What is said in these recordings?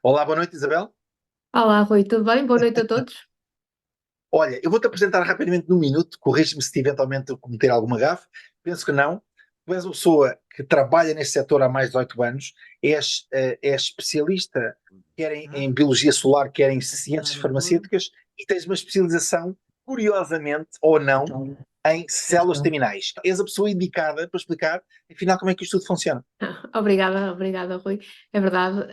Olá, boa noite, Isabel. Olá, Rui, tudo bem? Boa noite a todos. Olha, eu vou-te apresentar rapidamente num minuto, corrige-me se eventualmente eu cometer alguma gafe. Penso que não. Tu és uma pessoa que trabalha neste setor há mais de 8 anos, és especialista quer em biologia solar, quer em ciências farmacêuticas e tens uma especialização, curiosamente ou não, em células terminais. És a pessoa indicada para explicar, afinal, como é que isto tudo funciona. Obrigada, Rui. É verdade,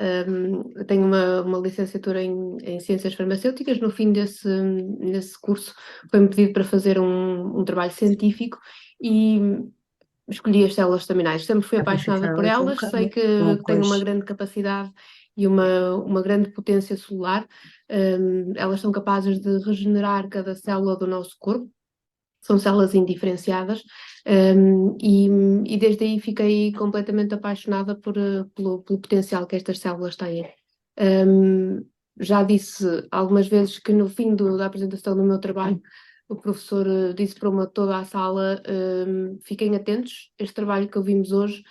eu tenho uma licenciatura em Ciências Farmacêuticas. No fim desse curso, foi-me pedido para fazer um trabalho científico e escolhi as células staminais. Sempre fui apaixonada por elas, sei que têm uma grande capacidade e uma grande potência celular. Elas são capazes de regenerar cada célula do nosso corpo. São células indiferenciadas, e desde aí fiquei completamente apaixonada pelo potencial que estas células têm. Um, já disse algumas vezes que no fim da apresentação do meu trabalho, o professor disse para toda a sala: fiquem atentos, este trabalho que ouvimos hoje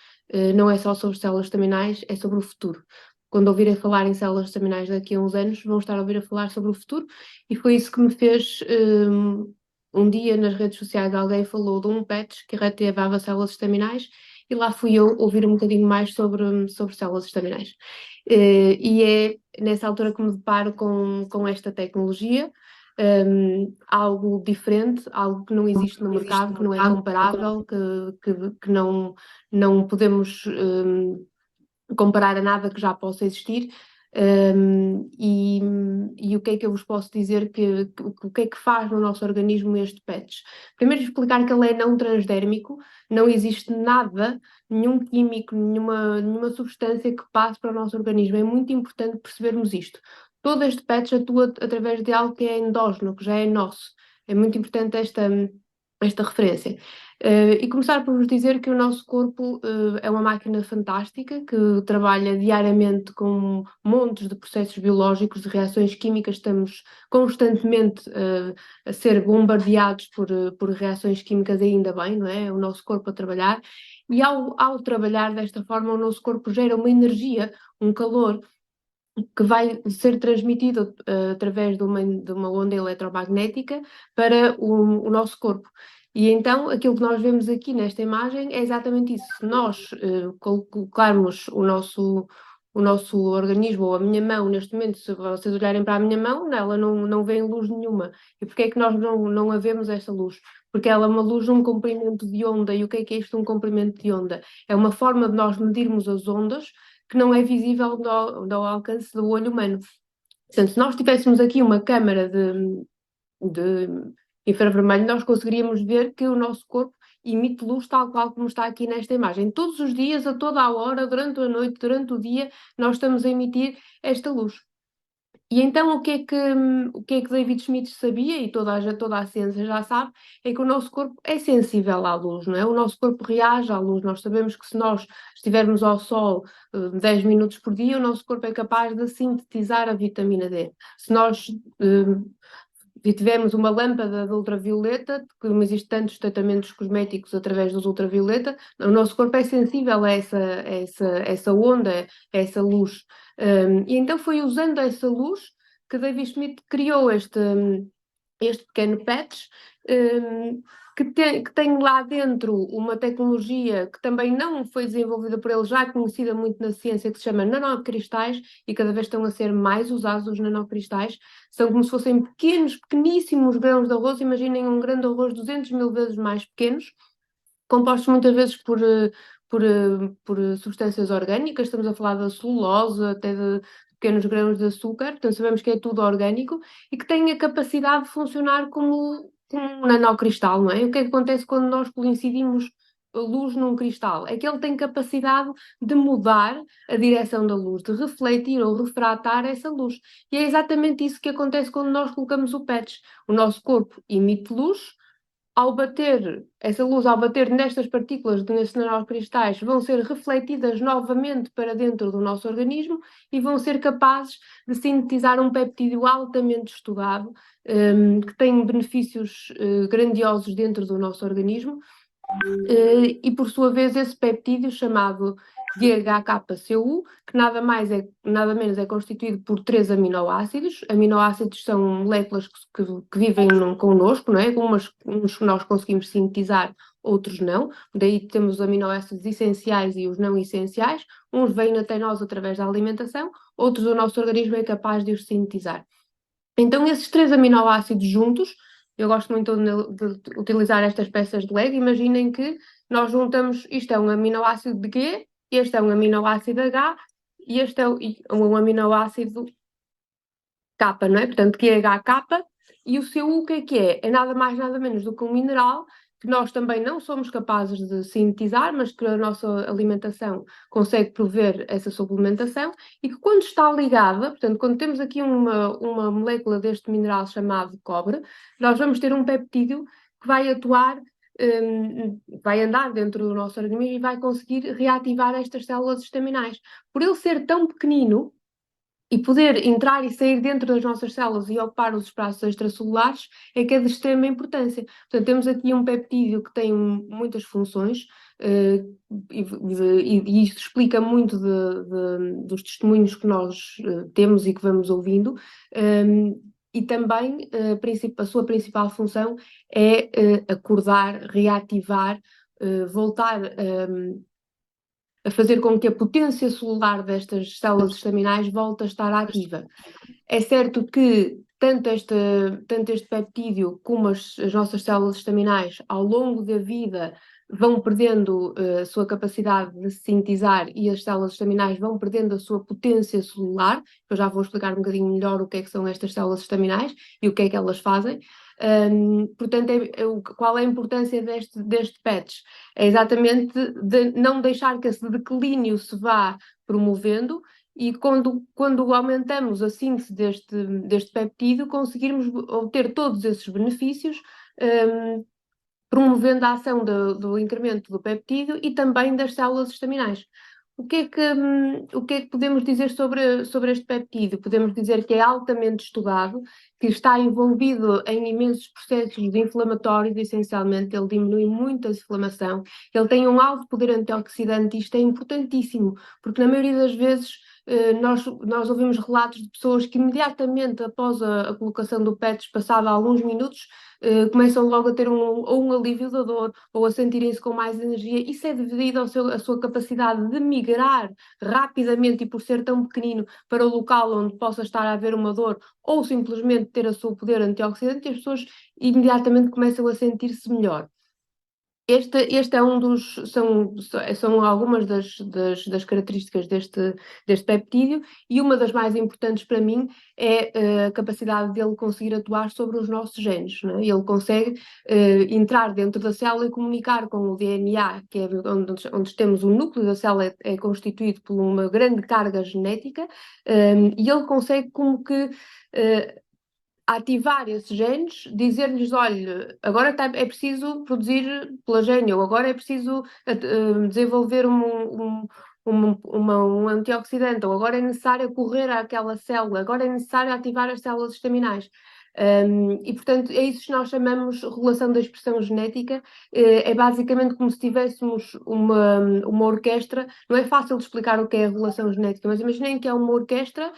não é só sobre células staminais, é sobre o futuro. Quando ouvirem falar em células staminais daqui a uns anos, vão estar a ouvir a falar sobre o futuro, e foi isso que me fez. Um dia nas redes sociais alguém falou de um patch que reativava células estaminais e lá fui eu ouvir um bocadinho mais sobre células estaminais. E é nessa altura que me deparo com esta tecnologia, algo diferente, algo que não existe no mercado, que não é comparável, que não podemos comparar a nada que já possa existir. E o que é que eu vos posso dizer o que é que faz no nosso organismo este patch? Primeiro explicar que ele é não transdérmico, não existe nada, nenhum químico, nenhuma substância que passe para o nosso organismo. É muito importante percebermos isto. Todo este patch atua através de algo que é endógeno, que já é nosso. É muito importante esta referência. E começar por vos dizer que o nosso corpo é uma máquina fantástica que trabalha diariamente com montes de processos biológicos, de reações químicas. Estamos constantemente a ser bombardeados por reações químicas, e ainda bem, não é? O nosso corpo a trabalhar. E ao trabalhar desta forma, o nosso corpo gera uma energia, um calor que vai ser transmitido através de uma onda eletromagnética para o nosso corpo. E então, aquilo que nós vemos aqui nesta imagem é exatamente isso. Se nós colocarmos o nosso organismo, ou a minha mão, neste momento, se vocês olharem para a minha mão, nela não vem luz nenhuma. E porquê é que nós não a vemos esta luz? Porque ela é uma luz de um comprimento de onda. E o que é isto, um comprimento de onda? É uma forma de nós medirmos as ondas que não é visível do alcance do olho humano. Portanto, se nós tivéssemos aqui uma câmara de infravermelho, nós conseguiríamos ver que o nosso corpo emite luz tal qual como está aqui nesta imagem. Todos os dias, a toda a hora, durante a noite, durante o dia, nós estamos a emitir esta luz. E então o que é que David Smith sabia, e toda a ciência já sabe, é que o nosso corpo é sensível à luz, não é? O nosso corpo reage à luz. Nós sabemos que se nós estivermos ao sol 10 minutos por dia, o nosso corpo é capaz de sintetizar a vitamina D. Se nós tivermos uma lâmpada de ultravioleta, que não existe tantos tratamentos cosméticos através dos ultravioleta, o nosso corpo é sensível a essa onda, a essa luz. E então foi usando essa luz que David Smith criou este pequeno patch, que tem lá dentro uma tecnologia que também não foi desenvolvida por ele, já conhecida muito na ciência, que se chama nanocristais, e cada vez estão a ser mais usados os nanocristais. São como se fossem pequenos, pequeníssimos grãos de arroz. Imaginem um grão de arroz 200 mil vezes mais pequenos, compostos muitas vezes por substâncias orgânicas. Estamos a falar da celulose, até de pequenos grãos de açúcar. Portanto, sabemos que é tudo orgânico e que tem a capacidade de funcionar como um nanocristal, não é? O que é que acontece quando nós coincidimos a luz num cristal? É que ele tem capacidade de mudar a direção da luz, de refletir ou refratar essa luz. E é exatamente isso que acontece quando nós colocamos o patch. O nosso corpo emite luz. Essa luz, ao bater nestas partículas, nestes nanocristais, vão ser refletidas novamente para dentro do nosso organismo e vão ser capazes de sintetizar um peptídeo altamente estudado, que tem benefícios grandiosos dentro do nosso organismo. E por sua vez esse peptídeo chamado DHKCU, que nada menos é constituído por 3 aminoácidos. Aminoácidos são moléculas que vivem connosco, não é? Uns que nós conseguimos sintetizar, outros não. Daí temos os aminoácidos essenciais e os não essenciais. Uns vêm até nós através da alimentação, outros o nosso organismo é capaz de os sintetizar. Então, esses 3 aminoácidos juntos, eu gosto muito de utilizar estas peças de Lego. Imaginem que nós juntamos, isto é um aminoácido de G, este é um aminoácido H e este é um aminoácido K, não é? Portanto, QHK. E o seu o que é? É nada mais, nada menos do que um mineral que nós também não somos capazes de sintetizar, mas que a nossa alimentação consegue prover essa suplementação e que quando está ligada, portanto, quando temos aqui uma molécula deste mineral chamado cobre, nós vamos ter um peptídeo que vai atuar, vai andar dentro do nosso organismo e vai conseguir reativar estas células estaminais. Por ele ser tão pequenino, e poder entrar e sair dentro das nossas células e ocupar os espaços extracelulares é que é de extrema importância. Portanto, temos aqui um peptídeo que tem muitas funções, e isto explica muito dos testemunhos que nós temos e que vamos ouvindo. E também a sua principal função é acordar, reativar, voltar a fazer com que a potência celular destas células estaminais volte a estar ativa. É certo que tanto este peptídeo como as nossas células estaminais, ao longo da vida, vão perdendo a sua capacidade de sintetizar e as células estaminais vão perdendo a sua potência celular. Eu já vou explicar um bocadinho melhor o que é que são estas células estaminais e o que é que elas fazem. Portanto, qual é a importância deste patch? É exatamente de não deixar que esse declínio se vá promovendo e quando aumentamos a síntese deste peptídeo, conseguirmos obter todos esses benefícios, promovendo a ação do incremento do peptídeo e também das células estaminais. O que é que podemos dizer sobre este peptídeo? Podemos dizer que é altamente estudado, que está envolvido em imensos processos inflamatórios, essencialmente, ele diminui muito a inflamação, ele tem um alto poder antioxidante, e isto é importantíssimo, porque na maioria das vezes nós ouvimos relatos de pessoas que imediatamente após a colocação do PETS, passado alguns minutos, começam logo a ter ou um alívio da dor ou a sentirem-se com mais energia. Isso é devido à sua capacidade de migrar rapidamente e por ser tão pequenino para o local onde possa estar a haver uma dor ou simplesmente ter o seu poder antioxidante e as pessoas imediatamente começam a sentir-se melhor. Este é são algumas das características deste peptídeo, e uma das mais importantes para mim é a capacidade dele conseguir atuar sobre os nossos genes, não é? Ele consegue entrar dentro da célula e comunicar com o DNA, que é onde temos o núcleo da célula, é constituído por uma grande carga genética, e ele consegue como que ativar esses genes, dizer-lhes, olha, agora é preciso produzir colagênio, ou agora é preciso desenvolver um antioxidante, ou agora é necessário correr àquela célula, agora é necessário ativar as células estaminais. E, portanto, é isso que nós chamamos regulação da expressão genética. É basicamente como se tivéssemos uma orquestra. Não é fácil de explicar o que é a regulação genética, mas imaginem que é uma orquestra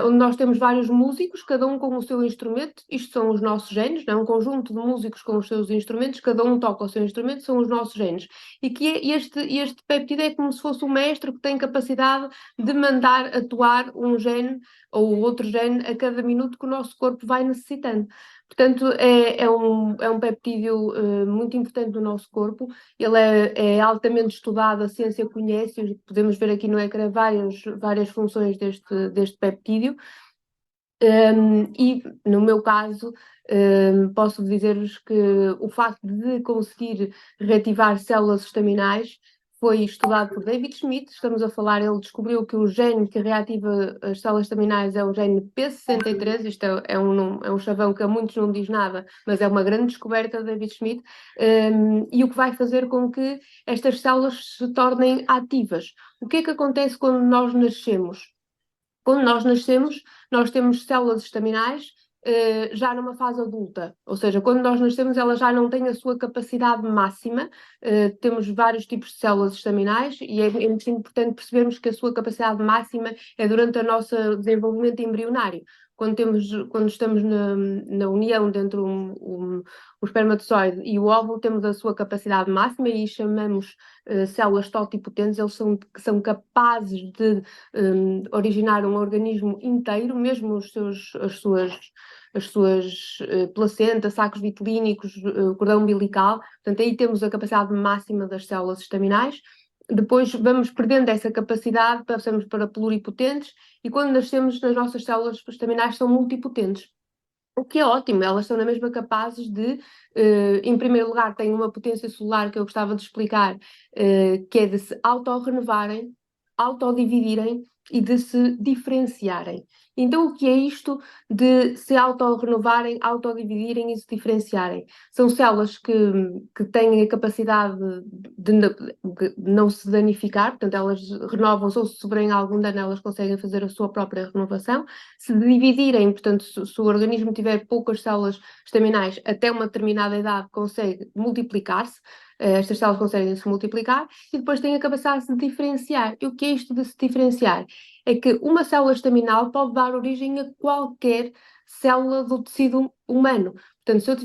onde nós temos vários músicos, cada um com o seu instrumento. Isto são os nossos genes, não é? Um conjunto de músicos com os seus instrumentos, cada um toca o seu instrumento, são os nossos genes. E que este peptídeo é como se fosse um mestre que tem capacidade de mandar atuar um gene ou outro gene a cada minuto que o nosso corpo vai necessitando. Portanto, é um peptídeo muito importante no nosso corpo. Ele é altamente estudado, a ciência conhece, podemos ver aqui no ecrã várias funções deste peptídeo. E no meu caso, posso dizer-vos que o facto de conseguir reativar células estaminais foi estudado por David Schmidt. Estamos a falar, ele descobriu que o gene que reativa as células estaminais é o gene P63. Isto é um chavão que a muitos não diz nada, mas é uma grande descoberta de David Schmidt, e o que vai fazer com que estas células se tornem ativas. O que é que acontece quando nós nascemos? Quando nós nascemos, nós temos células estaminais já numa fase adulta, ou seja, quando nós nascemos elas já não têm a sua capacidade máxima, temos vários tipos de células estaminais e é muito importante percebermos que a sua capacidade máxima é durante o nosso desenvolvimento embrionário. Quando estamos na união entre o espermatozoide e o óvulo, temos a sua capacidade máxima e chamamos células totipotentes, eles são capazes de originar um organismo inteiro, mesmo as suas placentas, sacos vitilínicos, cordão umbilical. Portanto, aí temos a capacidade máxima das células estaminais. Depois vamos perdendo essa capacidade, passamos para pluripotentes, e quando nascemos, as nossas células estaminais são multipotentes. O que é ótimo, elas são na mesma capazes de, em primeiro lugar, têm uma potência celular que eu gostava de explicar, que é de se autorrenovarem, autodividirem e de se diferenciarem. Então, o que é isto de se autorrenovarem, autodividirem e se diferenciarem? São células que têm a capacidade de não se danificar, portanto, elas renovam-se ou se sofrem algum dano, elas conseguem fazer a sua própria renovação. Se dividirem, portanto, se o organismo tiver poucas células estaminais, até uma determinada idade consegue multiplicar-se, estas células conseguem se multiplicar e depois têm a capacidade de se diferenciar. E o que é isto de se diferenciar? É que uma célula estaminal pode dar origem a qualquer célula do tecido humano. Portanto, se eu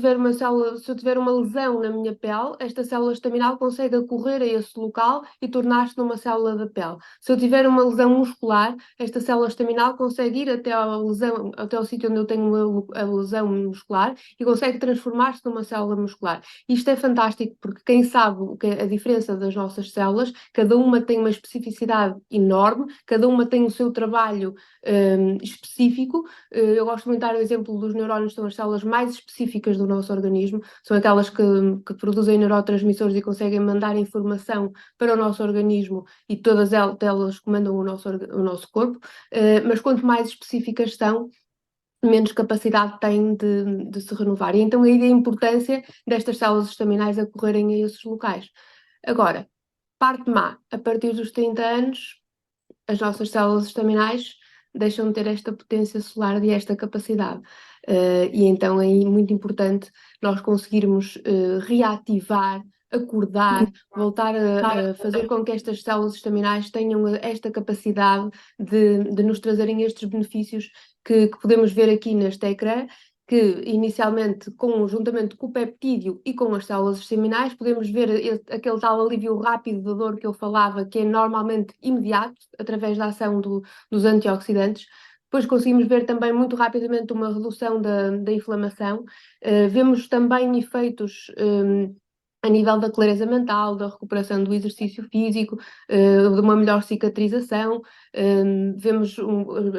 tiver uma lesão na minha pele, esta célula estaminal consegue acorrer a esse local e tornar-se numa célula da pele. Se eu tiver uma lesão muscular, esta célula estaminal consegue ir até o sítio onde eu tenho a lesão muscular e consegue transformar-se numa célula muscular. Isto é fantástico porque quem sabe o que é a diferença das nossas células, cada uma tem uma especificidade enorme, cada uma tem o seu trabalho específico. Eu gosto muito de dar o exemplo dos neurônios, são as células mais específicas do nosso organismo, são aquelas que produzem neurotransmissores e conseguem mandar informação para o nosso organismo e todas elas comandam o nosso corpo, mas quanto mais específicas são, menos capacidade têm de se renovar. E então aí a importância destas células estaminais acorrerem a esses locais. Agora, parte má, a partir dos 30 anos, as nossas células estaminais deixam de ter esta potência solar e esta capacidade. E então é muito importante nós conseguirmos reativar, acordar, voltar a fazer com que estas células estaminais tenham esta capacidade de nos trazerem estes benefícios que podemos ver aqui neste ecrã, que inicialmente, juntamente com o peptídeo e com as células seminais, podemos ver aquele tal alívio rápido da dor que eu falava, que é normalmente imediato, através da ação dos antioxidantes. Depois conseguimos ver também muito rapidamente uma redução da inflamação. Vemos também efeitos a nível da clareza mental, da recuperação do exercício físico, de uma melhor cicatrização. Vemos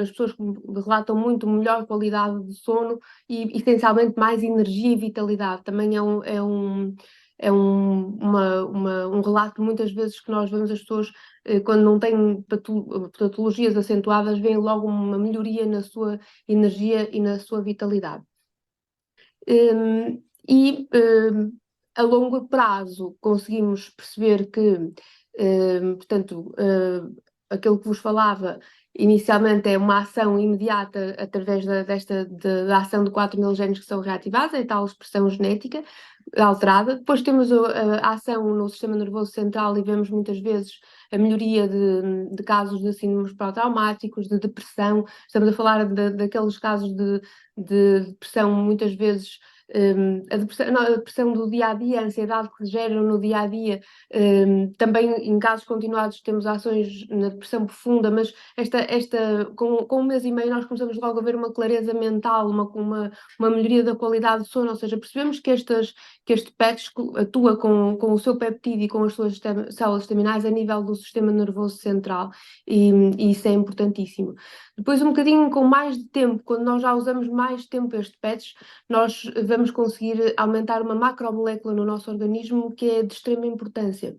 as pessoas relatam muito melhor qualidade de sono e essencialmente mais energia e vitalidade. Também é um relato muitas vezes que nós vemos as pessoas quando não têm patologias acentuadas, veem logo uma melhoria na sua energia e na sua vitalidade. E a longo prazo conseguimos perceber que, portanto, aquilo que vos falava inicialmente é uma ação imediata através da ação de 4 genes que são reativados, é tal expressão genética alterada. Depois temos a ação no sistema nervoso central e vemos muitas vezes a melhoria de casos de síndromes pós-traumáticos, de depressão. Estamos a falar daqueles casos de depressão muitas vezes a depressão do dia a dia, a ansiedade que geram no dia a dia. Também em casos continuados temos ações na depressão profunda, mas com um mês e meio nós começamos logo a ver uma clareza mental, uma melhoria da qualidade do sono, ou seja, percebemos que este PET atua com o seu peptídeo e com as suas células estaminais a nível do sistema nervoso central, e isso é importantíssimo. Depois, um bocadinho com mais de tempo, quando nós já usamos mais tempo este PETs, nós vamos conseguir aumentar uma macromolécula no nosso organismo que é de extrema importância,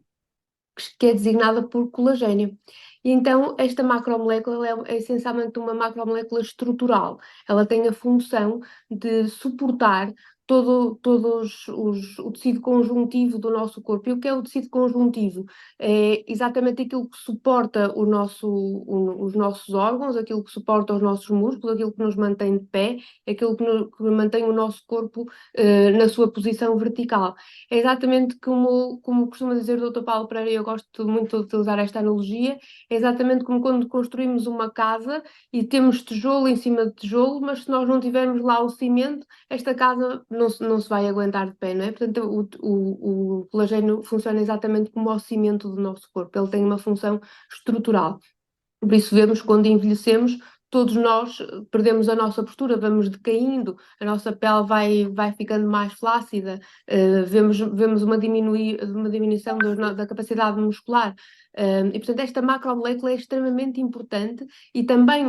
que é designada por colagênio. E então, esta macromolécula é essencialmente uma macromolécula estrutural. Ela tem a função de suportar o tecido conjuntivo do nosso corpo. E o que é o tecido conjuntivo? É exatamente aquilo que suporta os nossos órgãos, aquilo que suporta os nossos músculos, aquilo que nos mantém de pé, aquilo que mantém o nosso corpo na sua posição vertical. É exatamente como costuma dizer o Dr. Paulo Pereira, e eu gosto muito de utilizar esta analogia, é exatamente como quando construímos uma casa e temos tijolo em cima de tijolo, mas se nós não tivermos lá o cimento, esta casa não se vai aguentar de pé, não é? Portanto, o colagênio funciona exatamente como o cimento do nosso corpo, ele tem uma função estrutural. Por isso, vemos quando envelhecemos, todos nós perdemos a nossa postura, vamos decaindo, a nossa pele vai ficando mais flácida, vemos uma diminuição da capacidade muscular. E, portanto, esta macromolécula é extremamente importante e também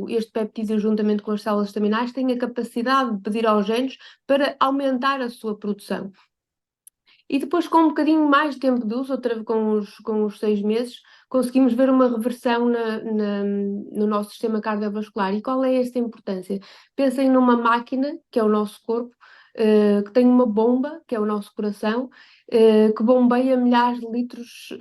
este peptídeo, juntamente com as células estaminais, tem a capacidade de pedir aos genes para aumentar a sua produção. E depois, com um bocadinho mais de tempo de uso, outra vez com os 6 meses, conseguimos ver uma reversão no nosso sistema cardiovascular. E qual é esta importância? Pensem numa máquina, que é o nosso corpo, que tem uma bomba, que é o nosso coração, que bombeia milhares de litros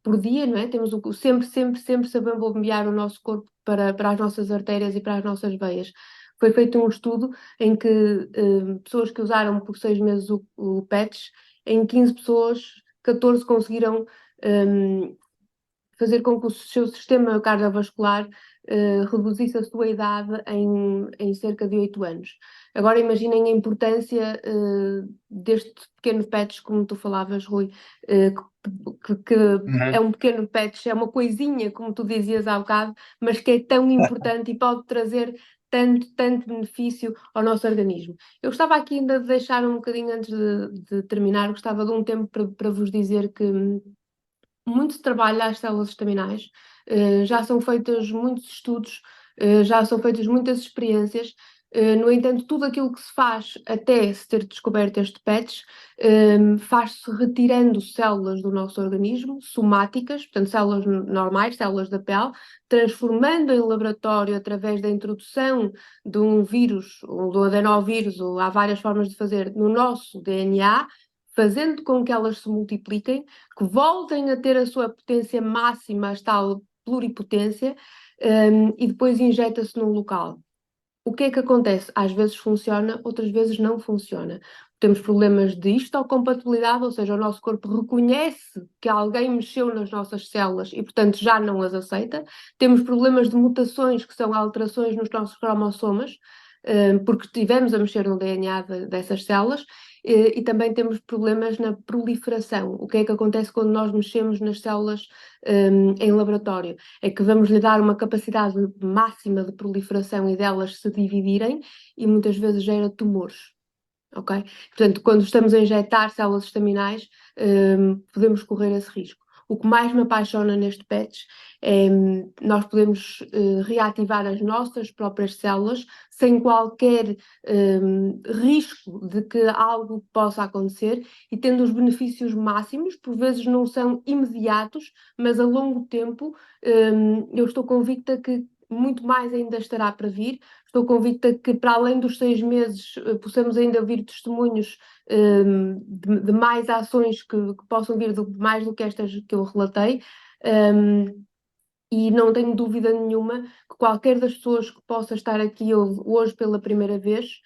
por dia, não é? Temos sempre saber bombear o nosso corpo para as nossas artérias e para as nossas veias. Foi feito um estudo em que pessoas que usaram por 6 meses o PETS, em 15 pessoas, 14 conseguiram fazer com que o seu sistema cardiovascular reduzisse a sua idade em cerca de 8 anos. Agora imaginem a importância deste pequeno patch, como tu falavas, Rui, que é um pequeno patch, é uma coisinha, como tu dizias há bocado, mas que é tão importante e pode trazer tanto benefício ao nosso organismo. Eu gostava aqui ainda de deixar um bocadinho antes de terminar, gostava de um tempo para vos dizer que muito trabalho às células estaminais, já são feitos muitos estudos, já são feitas muitas experiências. No entanto, tudo aquilo que se faz até se ter descoberto este PETs, faz-se retirando células do nosso organismo, somáticas, portanto, células normais, células da pele, transformando em laboratório através da introdução de um vírus, ou do adenovírus, ou há várias formas de fazer, no nosso DNA, fazendo com que elas se multipliquem, que voltem a ter a sua potência máxima, a tal pluripotência, e depois injeta-se num local. O que é que acontece? Às vezes funciona, outras vezes não funciona. Temos problemas de histocompatibilidade, ou seja, o nosso corpo reconhece que alguém mexeu nas nossas células e, portanto, já não as aceita. Temos problemas de mutações, que são alterações nos nossos cromossomas, porque estivemos a mexer no DNA dessas células, e também temos problemas na proliferação. O que é que acontece quando nós mexemos nas células em laboratório? É que vamos lhe dar uma capacidade máxima de proliferação e delas se dividirem e muitas vezes gera tumores. Ok? Portanto, quando estamos a injetar células estaminais, podemos correr esse risco. O que mais me apaixona neste patch é nós podemos reativar as nossas próprias células sem qualquer risco de que algo possa acontecer e tendo os benefícios máximos, por vezes não são imediatos, mas a longo tempo eu estou convicta que muito mais ainda estará para vir. Estou convicta que, para além dos 6 meses, possamos ainda ouvir testemunhos de mais ações que possam vir mais do que estas que eu relatei. E não tenho dúvida nenhuma que qualquer das pessoas que possa estar aqui hoje pela primeira vez,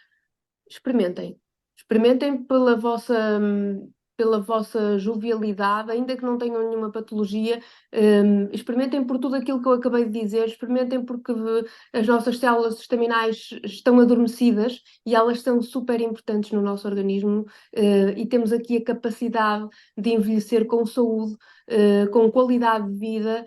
experimentem. Experimentem pela vossa jovialidade, ainda que não tenham nenhuma patologia, experimentem por tudo aquilo que eu acabei de dizer, experimentem porque as nossas células estaminais estão adormecidas e elas são super importantes no nosso organismo, e temos aqui a capacidade de envelhecer com saúde, com qualidade de vida,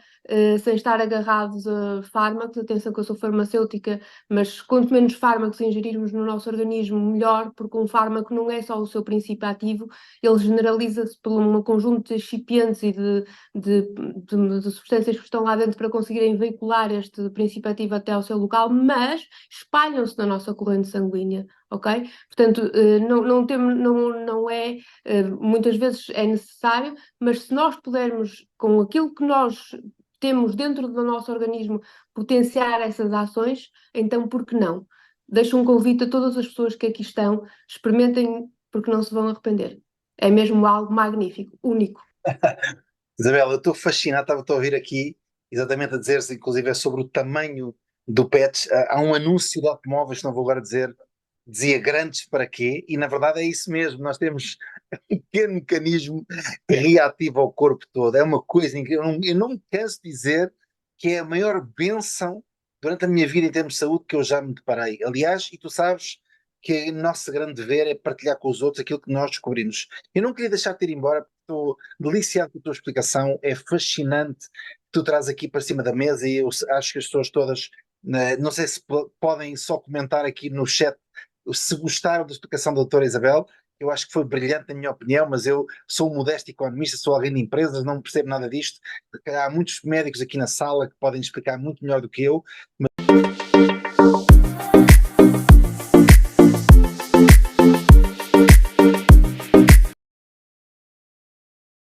sem estar agarrados a fármacos. Atenção que eu sou farmacêutica, mas quanto menos fármacos ingerirmos no nosso organismo, melhor, porque um fármaco não é só o seu princípio ativo, ele generaliza-se por um conjunto de excipientes e de substâncias que estão lá dentro para conseguirem veicular este princípio ativo até ao seu local, mas espalham-se na nossa corrente sanguínea, ok? Portanto, não é, muitas vezes é necessário, mas se nós pudermos, com aquilo que nós temos dentro do nosso organismo, potenciar essas ações, então por que não? deixo um convite a todas as pessoas que aqui estão, experimentem porque não se vão arrepender. É mesmo algo magnífico, único. Isabel, eu estou fascinado, estava a ouvir aqui exatamente a dizer-se, inclusive, é sobre o tamanho do patch. Há um anúncio de automóveis, não vou agora dizer, dizia grandes para quê, e na verdade é isso mesmo, nós temos um pequeno mecanismo reativo ao corpo todo, é uma coisa incrível, eu não me canso de dizer que é a maior bênção durante a minha vida em termos de saúde que eu já me deparei. Aliás, e tu sabes que o nosso grande dever é partilhar com os outros aquilo que nós descobrimos. Eu não queria deixar de ir embora, porque estou deliciado com a tua explicação, é fascinante que tu trazes aqui para cima da mesa e eu acho que as pessoas todas, não sei se podem só comentar aqui no chat se gostaram da explicação da doutora Isabel. Eu acho que foi brilhante na minha opinião, mas eu sou um modesto economista, sou alguém de empresas, não percebo nada disto. Há muitos médicos aqui na sala que podem explicar muito melhor do que eu,